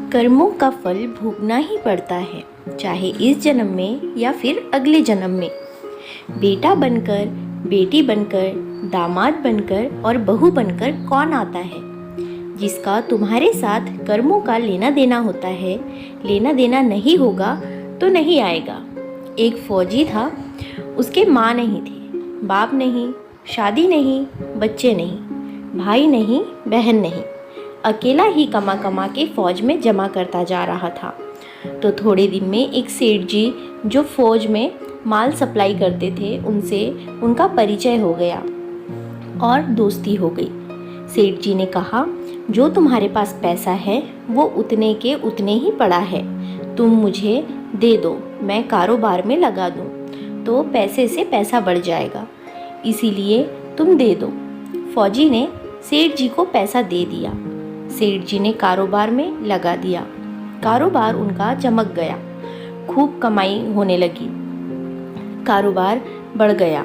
कर्मों का फल भोगना ही पड़ता है, चाहे इस जन्म में या फिर अगले जन्म में। बेटा बनकर, बेटी बनकर, दामाद बनकर और बहू बनकर कौन आता है? जिसका तुम्हारे साथ कर्मों का लेना देना होता है। लेना देना नहीं होगा तो नहीं आएगा। एक फौजी था, उसके माँ नहीं थी, बाप नहीं, शादी नहीं, बच्चे नहीं, भाई नहीं, बहन नहीं। अकेला ही कमा कमा के फ़ौज में जमा करता जा रहा था। तो थोड़े दिन में एक सेठ जी जो फ़ौज में माल सप्लाई करते थे, उनसे उनका परिचय हो गया और दोस्ती हो गई। सेठ जी ने कहा, जो तुम्हारे पास पैसा है वो उतने के उतने ही पड़ा है, तुम मुझे दे दो, मैं कारोबार में लगा दूँ तो पैसे से पैसा बढ़ जाएगा, इसीलिए तुम दे दो। फौजी ने सेठ जी को पैसा दे दिया। सेठ जी ने कारोबार में लगा दिया। कारोबार उनका चमक गया, खूब कमाई होने लगी, कारोबार बढ़ गया।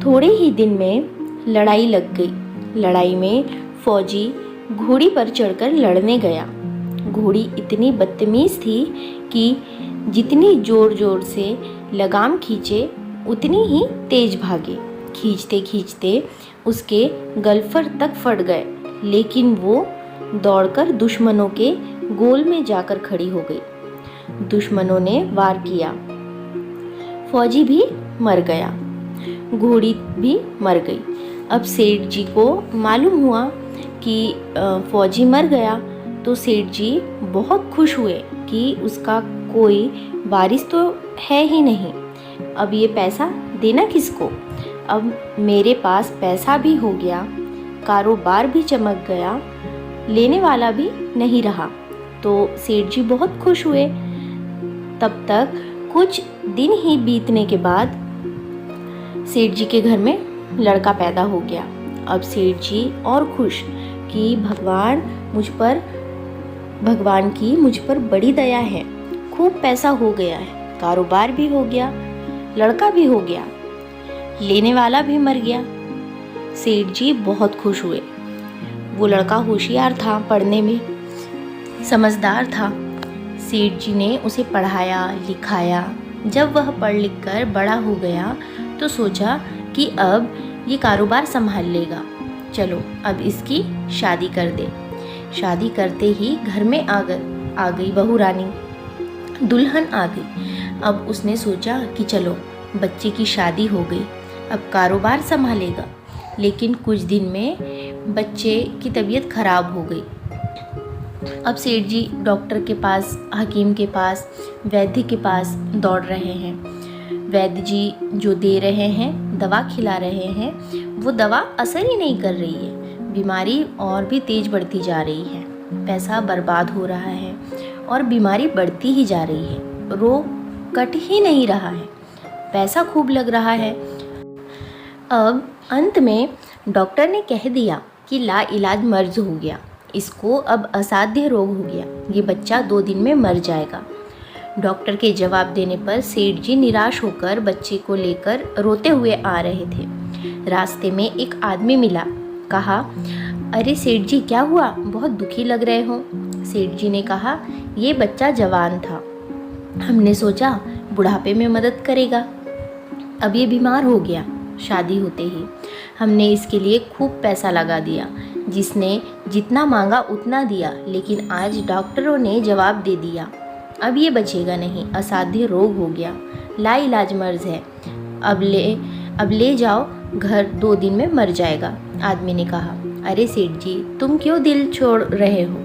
थोड़े ही दिन में लड़ाई लग गई। लड़ाई में फौजी घोड़ी पर चढ़कर लड़ने गया। घोड़ी इतनी बदतमीज़ थी कि जितनी ज़ोर ज़ोर से लगाम खींचे उतनी ही तेज भागे। खींचते खींचते उसके गलफर तक फट गए, लेकिन वो दौड़कर दुश्मनों के गोल में जाकर खड़ी हो गई। दुश्मनों ने वार किया, फौजी भी मर गया, घोड़ी भी मर गई। अब सेठ जी को मालूम हुआ कि फौजी मर गया, तो सेठ जी बहुत खुश हुए कि उसका कोई वारिस तो है ही नहीं। अब ये पैसा देना किसको? अब मेरे पास पैसा भी हो गया, कारोबार भी चमक गया, लेने वाला भी नहीं रहा। तो सेठ जी बहुत खुश हुए। तब तक कुछ दिन ही बीतने के बाद सेठ जी के घर में लड़का पैदा हो गया। अब सेठ जी और खुश कि भगवान की मुझ पर बड़ी दया है, खूब पैसा हो गया है, कारोबार भी हो गया, लड़का भी हो गया, लेने वाला भी मर गया। सेठ जी बहुत खुश हुए। वो लड़का होशियार था, पढ़ने में समझदार था। सेठ जी ने उसे पढ़ाया लिखाया। जब वह पढ़ लिख कर बड़ा हो गया तो सोचा कि अब ये कारोबार संभाल लेगा, चलो अब इसकी शादी कर दे। शादी करते ही घर में आ गई बहू रानी, दुल्हन आ गई। अब उसने सोचा कि चलो बच्चे की शादी हो गई, अब कारोबार संभालेगा। लेकिन कुछ दिन में बच्चे की तबीयत खराब हो गई। अब सेठ जी डॉक्टर के पास, हकीम के पास, वैद्य के पास दौड़ रहे हैं। वैद्य जी जो दे रहे हैं, दवा खिला रहे हैं, वो दवा असर ही नहीं कर रही है, बीमारी और भी तेज बढ़ती जा रही है, पैसा बर्बाद हो रहा है और बीमारी बढ़ती ही जा रही है, रोग कट ही नहीं रहा है, पैसा खूब लग रहा है। अब अंत में डॉक्टर ने कह दिया कि लाइलाज मर्ज हो गया, इसको अब असाध्य रोग हो गया, ये बच्चा 2 दिन में मर जाएगा। डॉक्टर के जवाब देने पर सेठ जी निराश होकर बच्चे को लेकर रोते हुए आ रहे थे। रास्ते में एक आदमी मिला, कहा, अरे सेठ जी क्या हुआ, बहुत दुखी लग रहे हो। सेठ जी ने कहा, ये बच्चा जवान था, हमने सोचा बुढ़ापे में मदद करेगा, अब ये बीमार हो गया। शादी होते ही हमने इसके लिए खूब पैसा लगा दिया, जिसने जितना मांगा उतना दिया, लेकिन आज डॉक्टरों ने जवाब दे दिया, अब ये बचेगा नहीं, असाध्य रोग हो गया, लाइलाज मर्ज है, अब ले जाओ घर, 2 दिन में मर जाएगा। आदमी ने कहा, अरे सेठ जी तुम क्यों दिल छोड़ रहे हो,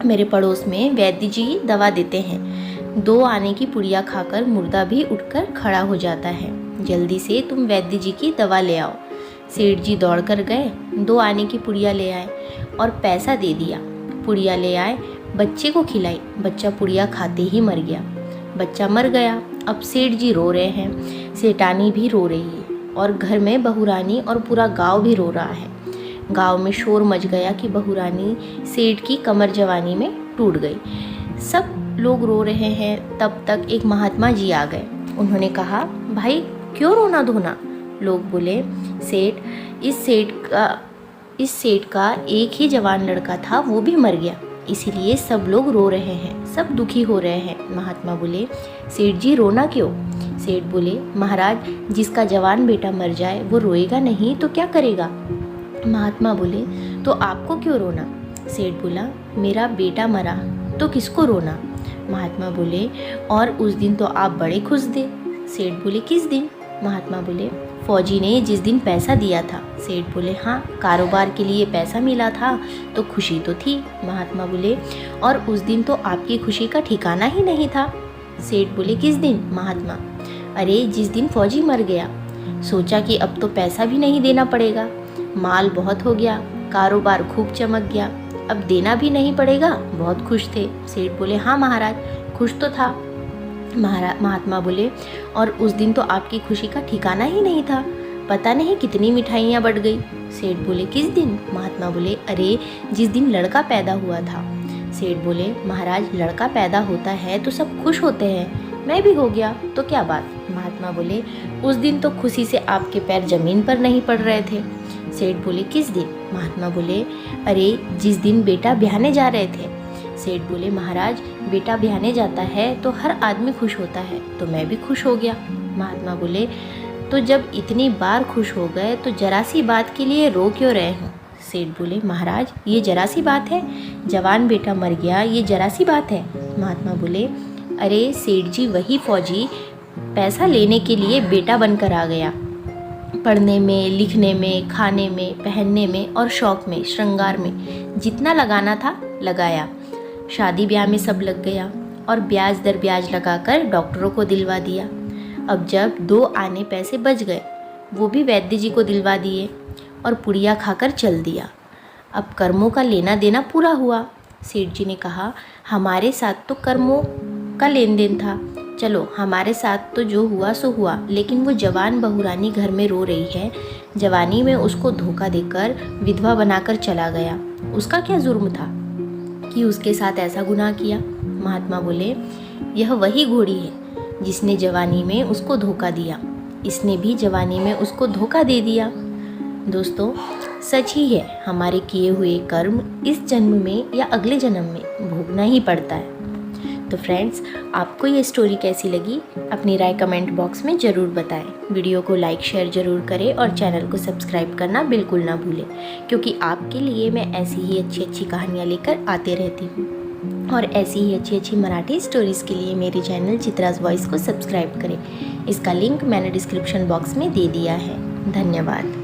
मेरे पड़ोस में वैद्य जी दवा देते हैं, 2 आने की पुड़िया खाकर मुर्दा भी उठकर खड़ा हो जाता है, जल्दी से तुम वैद्य जी की दवा ले आओ। सेठ जी दौड़ कर गए, 2 आने की पुड़िया ले आए और पैसा दे दिया। पुड़िया ले आए, बच्चे को खिलाई, बच्चा पुड़िया खाते ही मर गया। बच्चा मर गया। अब सेठ जी रो रहे हैं, सेठानी भी रो रही है और घर में बहू रानी और पूरा गांव भी रो रहा है। गांव में शोर मच गया कि बहू रानी सेठ की कमर जवानी में टूट गई। सब लोग रो रहे हैं। तब तक एक महात्मा जी आ गए। उन्होंने कहा, भाई क्यों रोना धोना? लोग बोले, इस सेठ का एक ही जवान लड़का था, वो भी मर गया, इसीलिए सब लोग रो रहे हैं, सब दुखी हो रहे हैं। महात्मा बोले, सेठ जी रोना क्यों? सेठ बोले, महाराज जिसका जवान बेटा मर जाए वो रोएगा नहीं तो क्या करेगा? महात्मा बोले, तो आपको क्यों रोना? सेठ बोला, मेरा बेटा मरा तो किसको रोना? महात्मा बोले, और उस दिन तो आप बड़े खुश थे। सेठ बोले, किस दिन? महात्मा बोले, फौजी ने जिस दिन पैसा दिया था। सेठ बोले, हाँ, कारोबार के लिए पैसा मिला था तो खुशी तो थी। महात्मा बोले, और उस दिन तो आपकी खुशी का ठिकाना ही नहीं था। सेठ बोले, किस दिन? महात्मा, अरे जिस दिन फौजी मर गया। सोचा कि अब तो पैसा भी नहीं देना पड़ेगा, माल बहुत हो गया, कारोबार खूब चमक गया, अब देना भी नहीं पड़ेगा। बहुत खुश थे। सेठ बोले, हाँ महाराज, खुश तो था। महात्मा बोले, और उस दिन तो आपकी खुशी का ठिकाना ही नहीं था, पता नहीं कितनी मिठाइयाँ बढ़ गई। सेठ बोले, किस दिन? महात्मा बोले, अरे जिस दिन लड़का पैदा हुआ था। सेठ बोले, महाराज लड़का पैदा होता है तो सब खुश होते हैं, मैं भी हो गया तो क्या बात? महात्मा बोले, उस दिन तो खुशी से आपके पैर जमीन पर नहीं पड़ रहे थे। सेठ बोले, किस दिन? महात्मा बोले, अरे जिस दिन बेटा ब्याहने जा रहे थे। सेठ बोले, महाराज बेटा ब्याहने जाता है तो हर आदमी खुश होता है, तो मैं भी खुश हो गया। महात्मा बोले, तो जब इतनी बार खुश हो गए तो जरा सी बात के लिए रो क्यों रहे हो? सेठ बोले, महाराज ये जरा सी बात है, जवान बेटा मर गया, ये जरा सी बात है। महात्मा बोले, अरे सेठ जी वही फौजी पैसा लेने के लिए बेटा बनकर आ गया, पढ़ने में, लिखने में, खाने में, पहनने में और शौक में, श्रृंगार में जितना लगाना था लगाया, शादी ब्याह में सब लग गया और ब्याज दर ब्याज लगाकर डॉक्टरों को दिलवा दिया। अब जब 2 आने पैसे बच गए वो भी वैद्य जी को दिलवा दिए और पुड़िया खाकर चल दिया। अब कर्मों का लेना देना पूरा हुआ। सेठ जी ने कहा, हमारे साथ तो कर्मों का लेन देन था, चलो हमारे साथ तो जो हुआ सो हुआ, लेकिन वो जवान बहुरानी घर में रो रही है, जवानी में उसको धोखा देकर विधवा बनाकर चला गया, उसका क्या जुर्म था कि उसके साथ ऐसा गुनाह किया? महात्मा बोले, यह वही घोड़ी है जिसने जवानी में उसको धोखा दिया, इसने भी जवानी में उसको धोखा दे दिया। दोस्तों सच ही है, हमारे किए हुए कर्म इस जन्म में या अगले जन्म में भोगना ही पड़ता है। तो फ्रेंड्स, आपको ये स्टोरी कैसी लगी अपनी राय कमेंट बॉक्स में ज़रूर बताएं। वीडियो को लाइक शेयर ज़रूर करें और चैनल को सब्सक्राइब करना बिल्कुल ना भूलें, क्योंकि आपके लिए मैं ऐसी ही अच्छी अच्छी कहानियाँ लेकर आते रहती हूँ। और ऐसी ही अच्छी अच्छी मराठी स्टोरीज़ के लिए मेरे चैनल चित्राज वॉइस को सब्सक्राइब करें। इसका लिंक मैंने डिस्क्रिप्शन बॉक्स में दे दिया है। धन्यवाद।